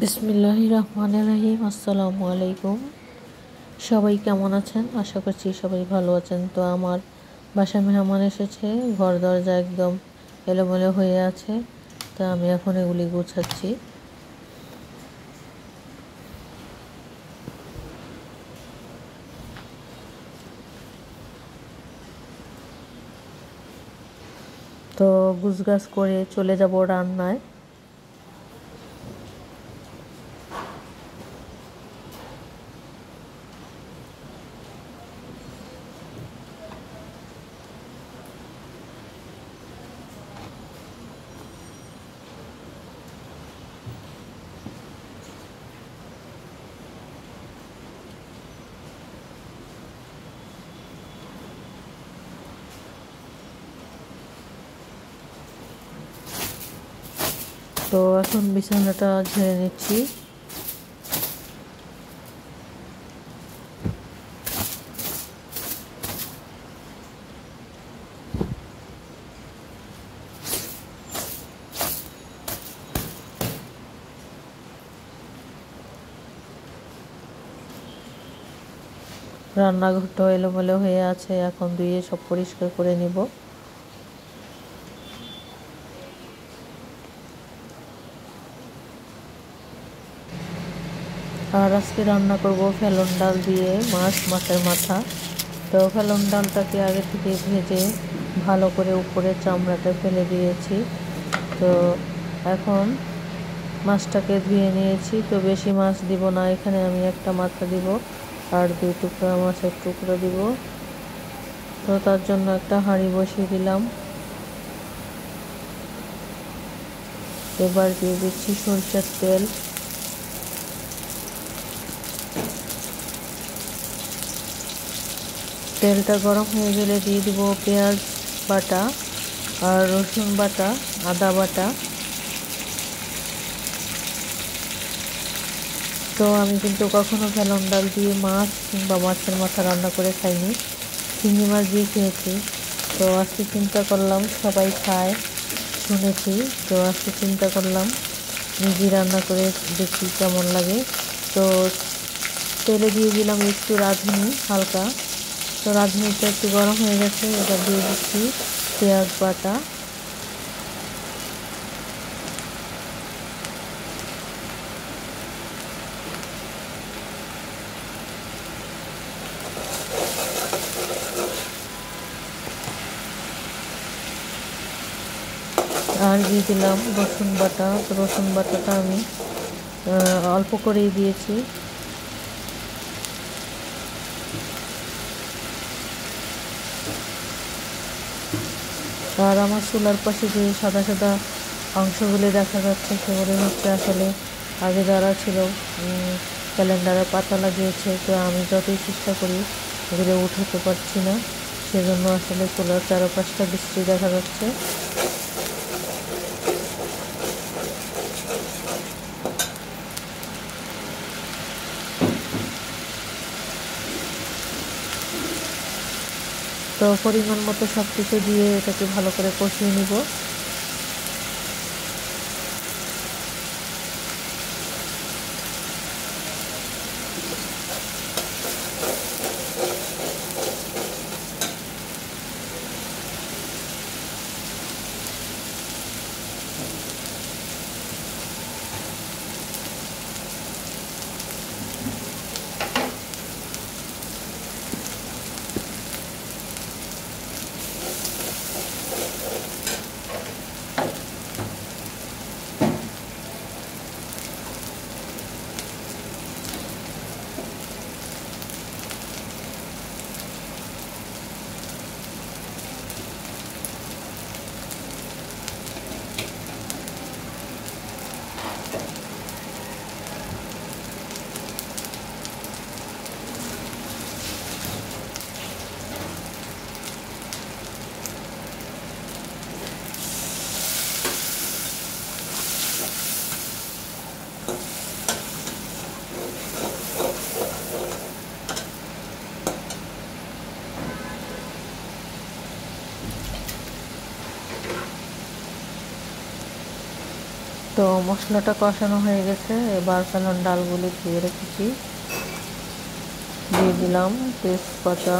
বিসমিল্লাহির রহমানির রহিম। আসসালামু আলাইকুম। সবাই কেমন আছেন? আশা করছি সবাই ভালো আছেন। তো আমার বাসায় মেহমান এসেছে, ঘর দরজা একদম এলোমেলো হয়ে আছে। তো আমি এখন এগুলি গোছাচ্ছি। তো গুছগাছ করে চলে যাব রান্নায়। তো এখন বিছানাটা ঝেড়ে নিচ্ছি। রান্নাঘরটা এলোমেলো হয়ে আছে, এখন ধুয়ে সব পরিষ্কার করে নিব। আর আজকে রান্না করব ফেলন ডাল দিয়ে মাছের মাথা। তো ফেলন ডালটাকে আগে থেকে ভেজে ভালো করে উপরে চামড়াটা ফেলে দিয়েছি। তো এখন মাছটাকে ধুয়ে নিয়েছি। তো বেশি মাছ দিব না, এখানে আমি একটা মাথা দিব আর 2 টুকরা মাছের টুকরো দিব। তো তার জন্য একটা হাঁড়ি বসিয়ে দিলাম। এবার দিয়ে দিচ্ছি সরষের তেল। তেলটা গরম হয়ে গেলে দিয়ে দিব পেঁয়াজ বাটা আর রসুন বাটা, আদা বাটা। তো আমি কিন্তু কখনো ফেলন ডাল দিয়ে মাছ কিংবা মাছের মাথা রান্না করে খাইনি, চিংড়ি মাছ দিয়ে খেয়েছি। তো আজকে চিন্তা করলাম সবাই খায় শুনেছি, তো আজকে চিন্তা করলাম নিজে রান্না করে দেখি কেমন লাগে। তো তেলে দিয়ে দিলাম একটু রাঁধুনি হালকা। তো রাঁধুনিটা একটু গরম হয়ে গেছে, এবার দিয়ে দিচ্ছি পেঁয়াজ বাটা। আর দিয়ে দিলাম রসুন বাটা। তো রসুন বাটাটা আমি অল্প করেই দিয়েছি। আর আমার চুলার পাশে যে সাদা সাদা অংশগুলি দেখা যাচ্ছে সেগুলি হচ্ছে আসলে আগে যারা ছিল ক্যালেন্ডারে পাতা লাগিয়েছে। তো আমি যতই চেষ্টা করি এগুলো উঠাতে পারছি না, সেজন্য আসলে চুলার চারপাশটা বৃষ্টি দেখা যাচ্ছে। তো পরিমাণ মতো সব কিছু দিয়ে এটাকে ভালো করে কষিয়ে নিব। তো মশলাটা কষানো হয়ে গেছে, এবার ফেলন ডালগুলি ধুয়ে রেখেছি দিয়ে দিলাম তেজপাতা,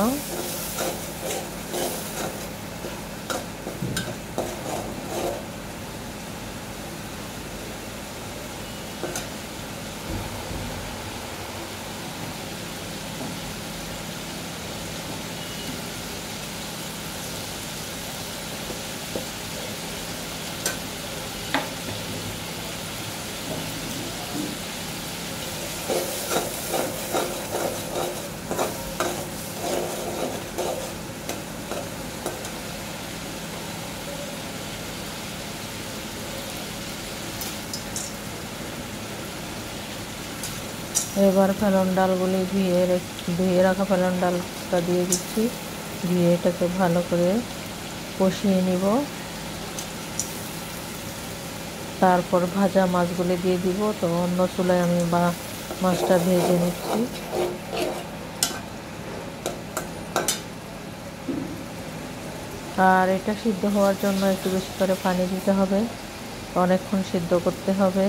এবার ফেলন ডালগুলি ধুয়ে রাখা ফেলন ডালটা দিয়ে দিচ্ছি, দিয়ে এটাকে ভালো করে কষিয়ে নিব। তারপর ভাজা মাছগুলি দিয়ে দিব। তো অন্য চুলায় আমি মাছটা ভেজে নিচ্ছি। আর এটা সিদ্ধ হওয়ার জন্য একটু বেশি করে পানি দিতে হবে, অনেকক্ষণ সিদ্ধ করতে হবে।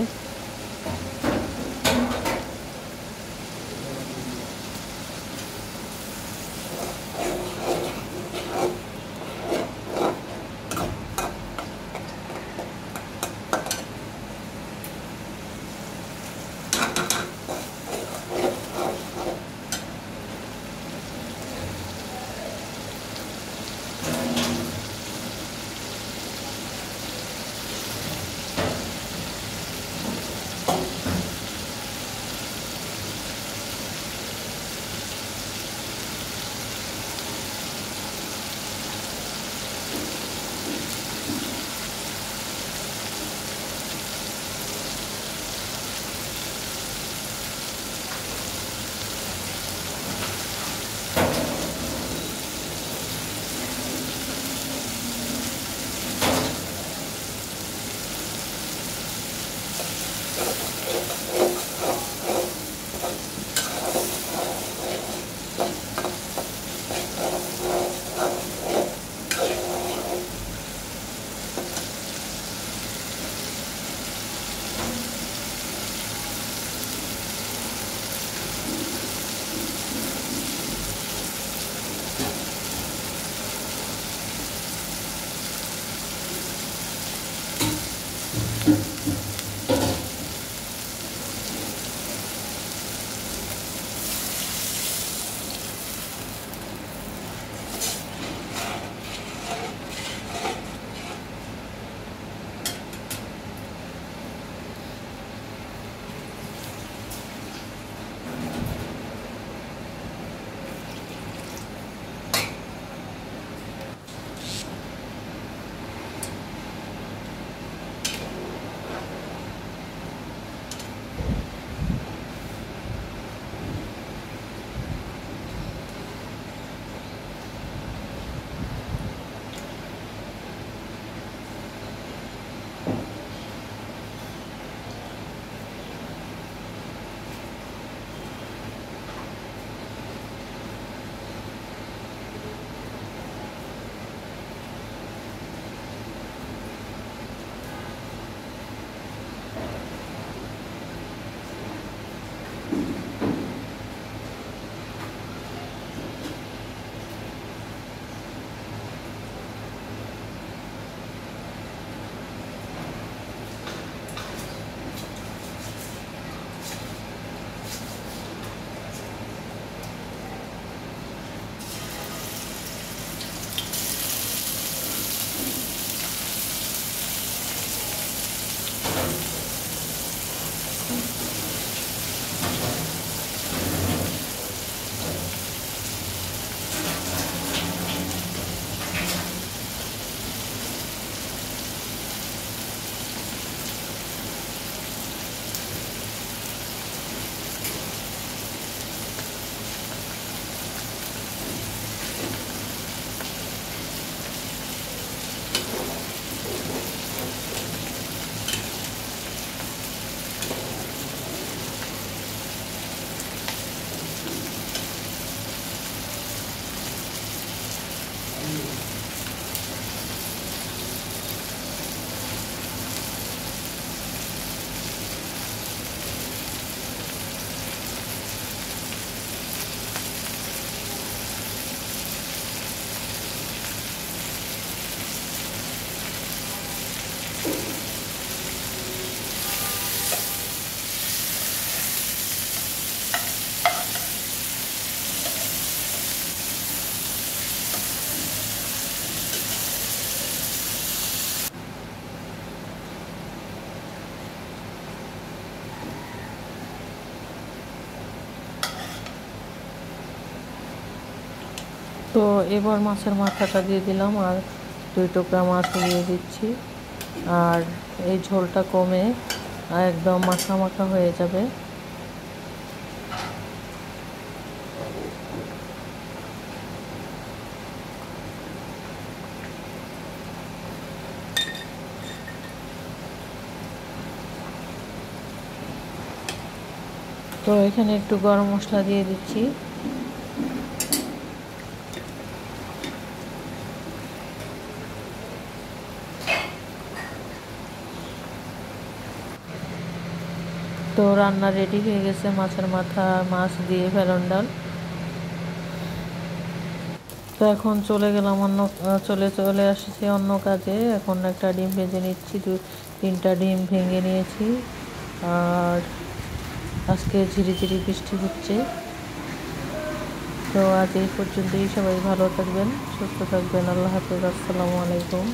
তো এবার মাছের মাথাটা দিয়ে দিলাম আর 2 টুকরা মাছ দিয়ে দিচ্ছি। আর এই ঝোলটা কমে একদম মাখা মাখা হয়ে যাবে। তো এখানে একটু গরম মশলা দিয়ে দিচ্ছি। তো রান্না রেডি হয়ে গেছে, মাছের মাথা মাছ দিয়ে ভেলন ডাল। তো এখন চলে গেলাম চলে আসছি অন্য কাজে। এখন একটা ডিম ভেজে নিচ্ছি, 2-3টা ডিম ভেঙে নিয়েছি। আর আজকে ঝিরিঝিরি বৃষ্টি হচ্ছে। তো আজ এই পর্যন্তই, সবাই ভালো থাকবেন, সুস্থ থাকবেন। আল্লাহ হাফেজ, আসসালামু আলাইকুম।